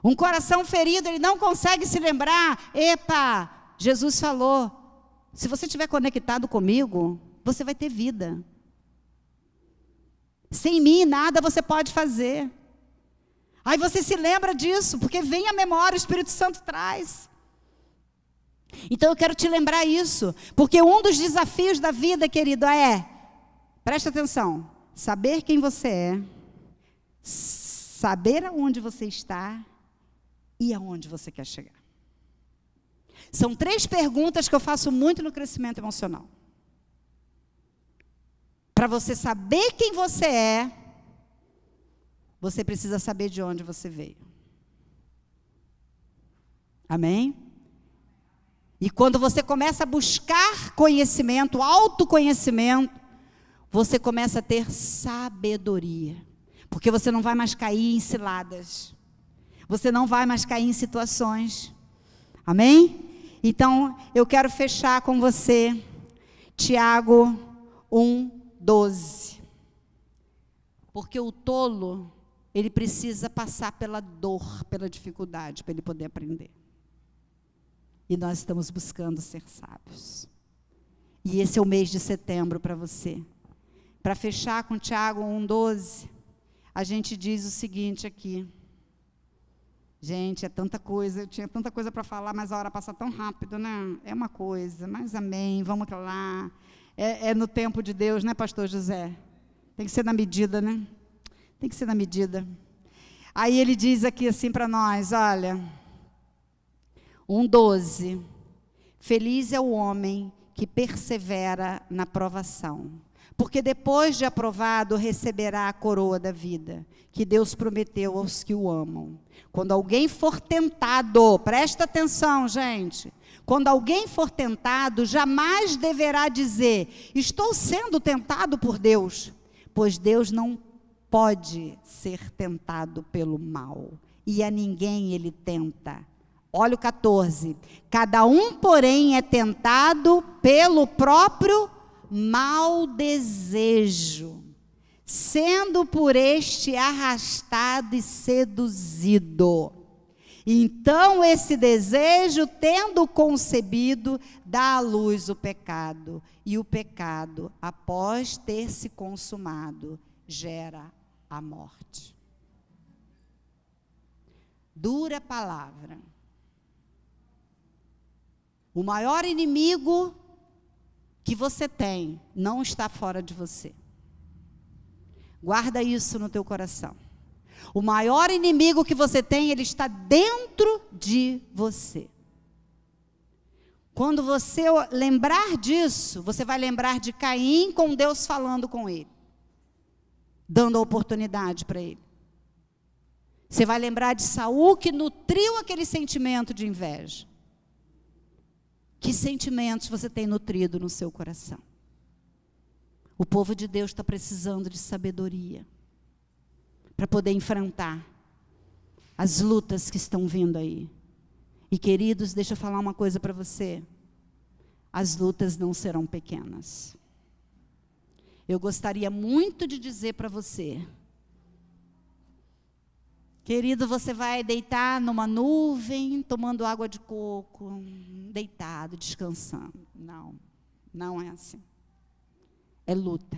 Um coração ferido, ele não consegue se lembrar: epa, Jesus falou, se você estiver conectado comigo, você vai ter vida. Sem mim, nada você pode fazer. Aí você se lembra disso, porque vem a memória, o Espírito Santo traz. Então eu quero te lembrar isso, porque um dos desafios da vida, querido, presta atenção, saber quem você é, saber aonde você está e aonde você quer chegar. São 3 perguntas que eu faço muito no crescimento emocional. Para você saber quem você é, você precisa saber de onde você veio. Amém? E quando você começa a buscar conhecimento, autoconhecimento, você começa a ter sabedoria. Porque você não vai mais cair em ciladas. Você não vai mais cair em situações. Amém? Então, eu quero fechar com você, Tiago 1:12. Porque o tolo, ele precisa passar pela dor, pela dificuldade, para ele poder aprender. E nós estamos buscando ser sábios. E esse é o mês de setembro para você. Para fechar com Tiago 1:12, a gente diz o seguinte aqui: Gente, é tanta coisa, eu tinha tanta coisa para falar, mas a hora passa tão rápido, né? É uma coisa, mas amém, vamos lá. É no tempo de Deus, né, pastor José? Tem que ser na medida, né? Tem que ser na medida. Aí ele diz aqui assim para nós, olha, 1:12, feliz é o homem que persevera na provação, porque depois de aprovado receberá a coroa da vida, que Deus prometeu aos que o amam. Quando alguém for tentado, presta atenção, gente, quando alguém for tentado, jamais deverá dizer, estou sendo tentado por Deus, pois Deus não pode ser tentado pelo mal, e a ninguém ele tenta. Olha o 14, cada um, porém, é tentado pelo próprio mau desejo, sendo por este arrastado e seduzido. Então esse desejo, tendo concebido, dá à luz o pecado, e o pecado, após ter se consumado, gera a morte. Dura palavra. O maior inimigo que você tem não está fora de você. Guarda isso no teu coração. O maior inimigo que você tem, ele está dentro de você. Quando você lembrar disso, você vai lembrar de Caim com Deus falando com ele, dando a oportunidade para ele. Você vai lembrar de Saul que nutriu aquele sentimento de inveja. Que sentimentos você tem nutrido no seu coração? O povo de Deus está precisando de sabedoria para poder enfrentar as lutas que estão vindo aí. E queridos, deixa eu falar uma coisa para você. As lutas não serão pequenas. Eu gostaria muito de dizer para você, querido, você vai deitar numa nuvem, tomando água de coco, deitado, descansando. Não, não é assim. É luta,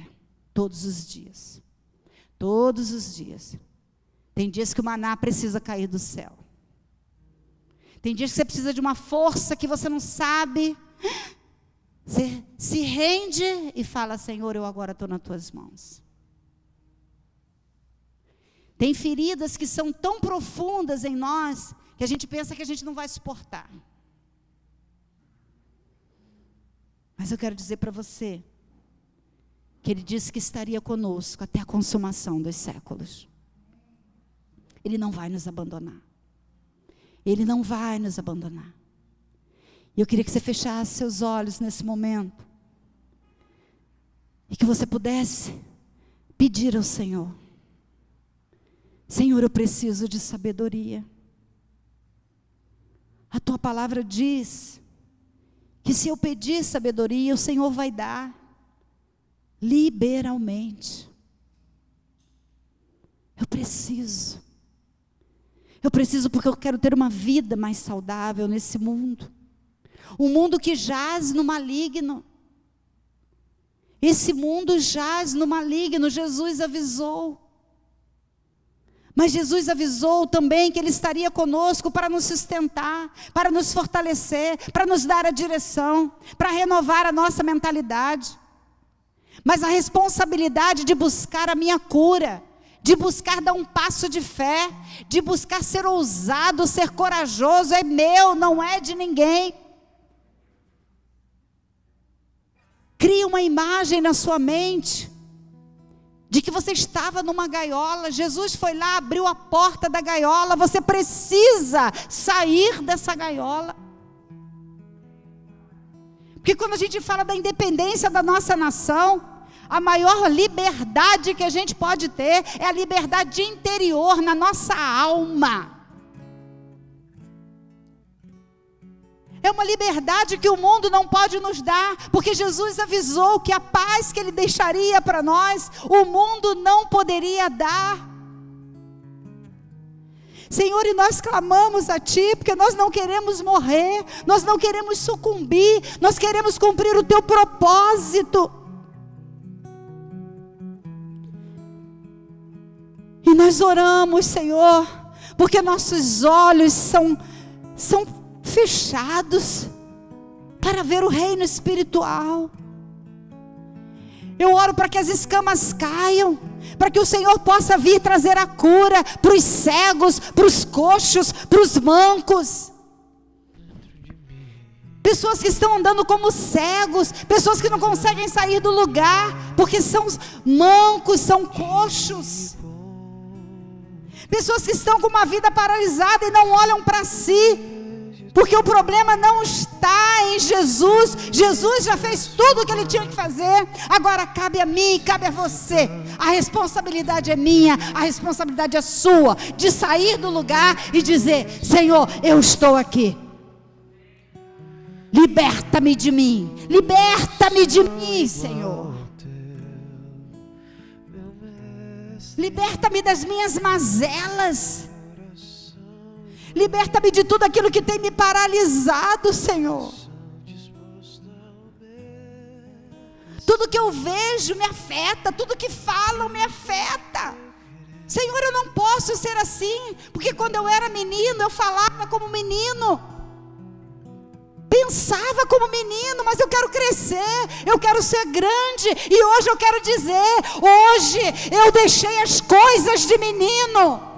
todos os dias. Todos os dias. Tem dias que o maná precisa cair do céu. Tem dias que você precisa de uma força que você não sabe. Você se rende e fala, Senhor, eu agora estou nas tuas mãos. Tem feridas que são tão profundas em nós, que a gente pensa que a gente não vai suportar. Mas eu quero dizer para você, que Ele disse que estaria conosco até a consumação dos séculos. Ele não vai nos abandonar. Ele não vai nos abandonar. E eu queria que você fechasse seus olhos nesse momento. E que você pudesse pedir ao Senhor. Senhor, eu preciso de sabedoria. A tua palavra diz que se eu pedir sabedoria, o Senhor vai dar. Liberalmente. Eu preciso porque eu quero ter uma vida mais saudável nesse mundo. Um mundo que jaz no maligno. Esse mundo jaz no maligno, Jesus avisou. Mas Jesus avisou também que Ele estaria conosco para nos sustentar, para nos fortalecer, para nos dar a direção, para renovar a nossa mentalidade. Mas a responsabilidade de buscar a minha cura, de buscar dar um passo de fé, de buscar ser ousado, ser corajoso, é meu, não é de ninguém. Crie uma imagem na sua mente, de que você estava numa gaiola, Jesus foi lá, abriu a porta da gaiola, você precisa sair dessa gaiola. Porque quando a gente fala da independência da nossa nação, a maior liberdade que a gente pode ter é a liberdade interior na nossa alma. É uma liberdade que o mundo não pode nos dar, porque Jesus avisou que a paz que Ele deixaria para nós, o mundo não poderia dar. Senhor, e nós clamamos a Ti, porque nós não queremos morrer, nós não queremos sucumbir, nós queremos cumprir o Teu propósito. E nós oramos, Senhor, porque nossos olhos são fechados para ver o reino espiritual. Eu oro para que as escamas caiam, para que o Senhor possa vir trazer a cura para os cegos, para os coxos, para os mancos. Pessoas que estão andando como cegos, pessoas que não conseguem sair do lugar, porque são mancos, são coxos. Pessoas que estão com uma vida paralisada e não olham para si, porque o problema não está em Jesus. Jesus já fez tudo o que Ele tinha que fazer. Agora cabe a mim, cabe a você. A responsabilidade é minha, a responsabilidade é sua, de sair do lugar e dizer: Senhor, eu estou aqui. Liberta-me de mim, Senhor. Liberta-me das minhas mazelas. Liberta-me de tudo aquilo que tem me paralisado, Senhor. Tudo que eu vejo me afeta, tudo que falam me afeta. Senhor, eu não posso ser assim, porque quando eu era menino, eu falava como menino, pensava como menino, mas eu quero crescer, eu quero ser grande, e hoje eu quero dizer: hoje eu deixei as coisas de menino.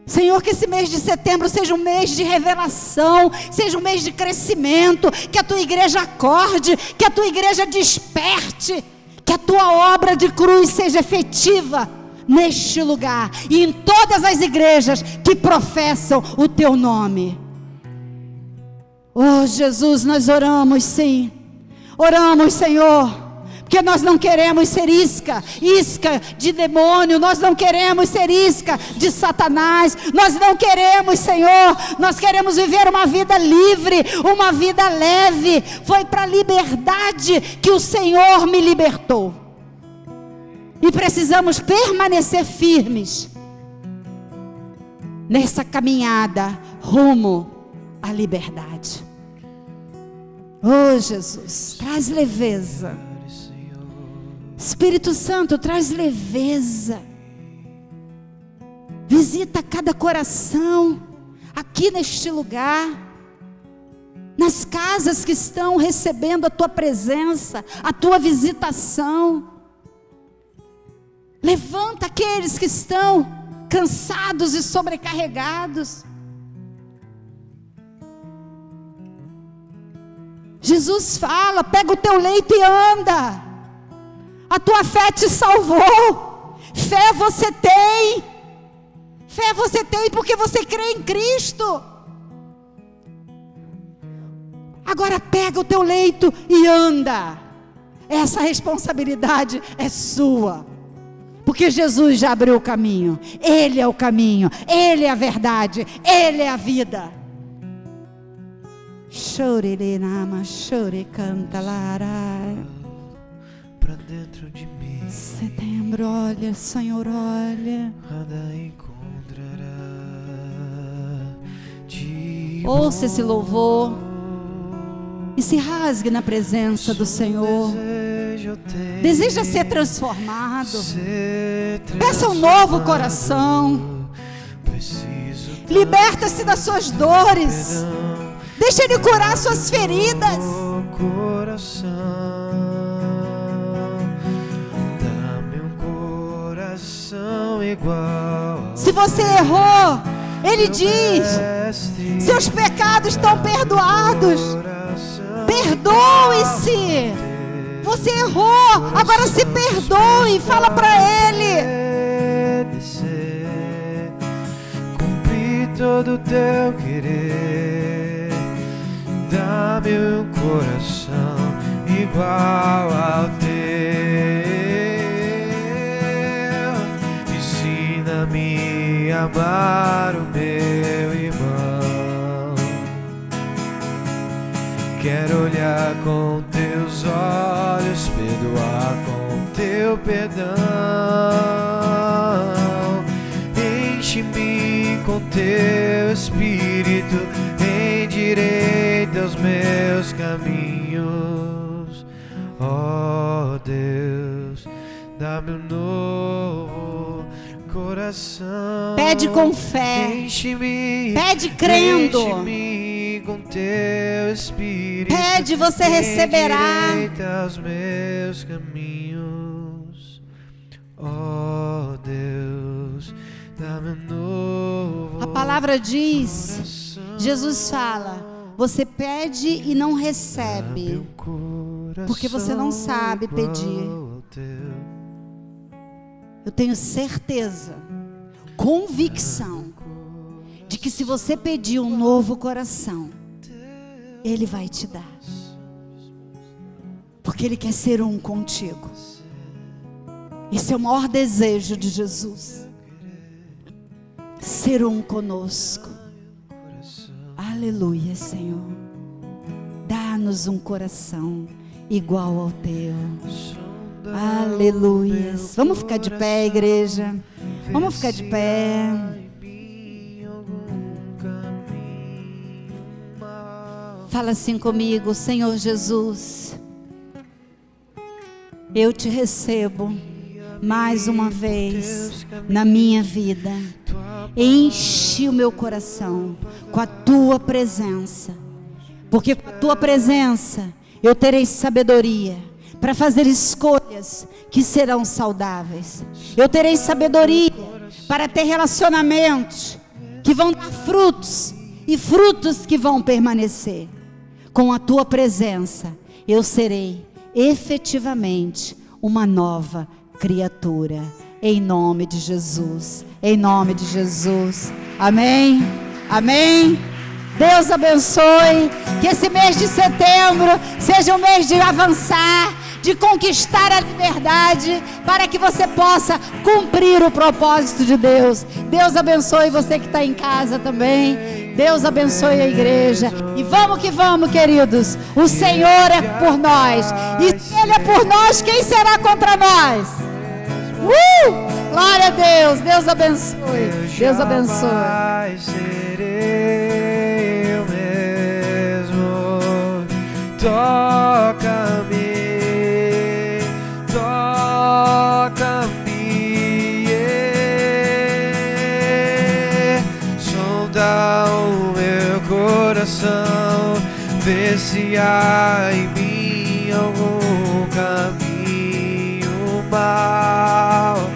Senhor, que esse mês de setembro seja um mês de revelação, seja um mês de crescimento, que a tua igreja acorde, que a tua igreja desperte, que a tua obra de cruz seja efetiva neste lugar e em todas as igrejas que professam o teu nome. Oh Jesus, nós oramos, sim, oramos, Senhor, porque nós não queremos ser isca de demônio, nós não queremos ser isca de Satanás, nós não queremos, Senhor, nós queremos viver uma vida livre, uma vida leve. Foi para a liberdade que o Senhor me libertou, e precisamos permanecer firmes nessa caminhada rumo à liberdade. Oh Jesus, traz leveza. Espírito Santo, traz leveza. Visita cada coração aqui neste lugar, nas casas que estão recebendo a tua presença, a tua visitação. Levanta aqueles que estão cansados e sobrecarregados. Jesus fala: pega o teu leito e anda. A tua fé te salvou. Fé você tem. Fé você tem porque você crê em Cristo. Agora pega o teu leito e anda. Essa responsabilidade é sua, porque Jesus já abriu o caminho. Ele é o caminho, Ele é a verdade, Ele é a vida. Chore nama, chore canta lara. Pra dentro de mim, Setembro, olha, Senhor, olha. nada encontrará de Ouça esse louvor e se rasgue na presença do Senhor. Deseja ser transformado. Peça um novo coração. Liberta-se das suas dores. Deixa Ele curar suas feridas. Coração, dá-me um coração igual. Se você errou, Ele diz: seus pecados estão perdoados. Perdoe-se. Você errou, agora se perdoe. Fala para Ele. Cumprir todo o teu querer. Dá-me um coração igual ao teu. Ensina-me a amar o meu irmão. Quero olhar com teus olhos, perdoar com teu perdão. Enche-me com teu espírito, endireita os meus caminhos. Ó Deus, dá-me um novo coração. Pede com fé. Enche-me. Pede crendo. Enche-me com teu Espírito. Pede, você receberá. Endireita os meus caminhos. Oh Deus, dá-me um novo. A palavra diz, coração. Jesus fala, você pede e não recebe, porque você não sabe pedir. Eu tenho certeza, convicção, de que se você pedir um novo coração, Ele vai te dar. Porque Ele quer ser um contigo. Esse é o maior desejo de Jesus. Ser um conosco. Aleluia, Senhor. Dá-nos um coração igual ao teu. Aleluia. Vamos ficar de pé, igreja. Vamos ficar de pé. Fala assim comigo, Senhor Jesus. Eu te recebo mais uma vez na minha vida. Enche o meu coração com a tua presença, porque com a tua presença eu terei sabedoria para fazer escolhas que serão saudáveis. Eu terei sabedoria para ter relacionamentos que vão dar frutos e frutos que vão permanecer. Com a tua presença eu serei efetivamente uma nova criatura. Em nome de Jesus. Em nome de Jesus. Amém. Amém. Deus abençoe. Que esse mês de setembro seja um mês de avançar, de conquistar a liberdade, para que você possa cumprir o propósito de Deus. Deus abençoe você que está em casa também. Deus abençoe a igreja. E vamos que vamos, queridos. O Senhor é por nós. E se Ele é por nós, quem será contra nós? Glória a Deus. Deus abençoe. Deus abençoe. Serei eu mesmo. Toca-me. Toca-me. Sonda o meu coração. Vê se há em mim algum caminho mau.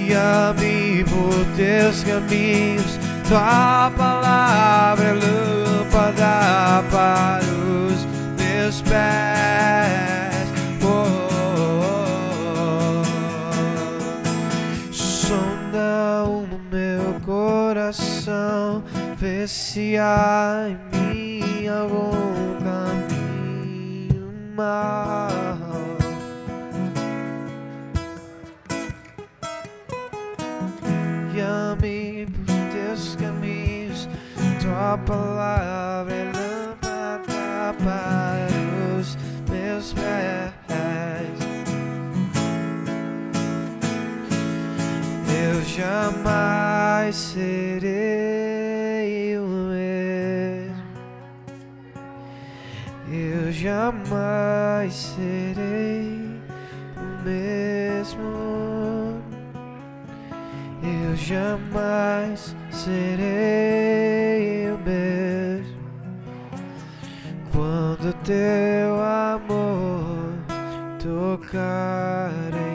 Guia-me por teus caminhos. Tua palavra é lâmpada para os meus pés. Sonda o meu coração. Vê se há em mim algum caminho mau. Guia-me por teus caminhos. Tua palavra é lâmpada para os meus pés. Eu jamais serei o mesmo. Eu jamais serei o mesmo. Eu jamais serei o mesmo. Quando teu amor tocar em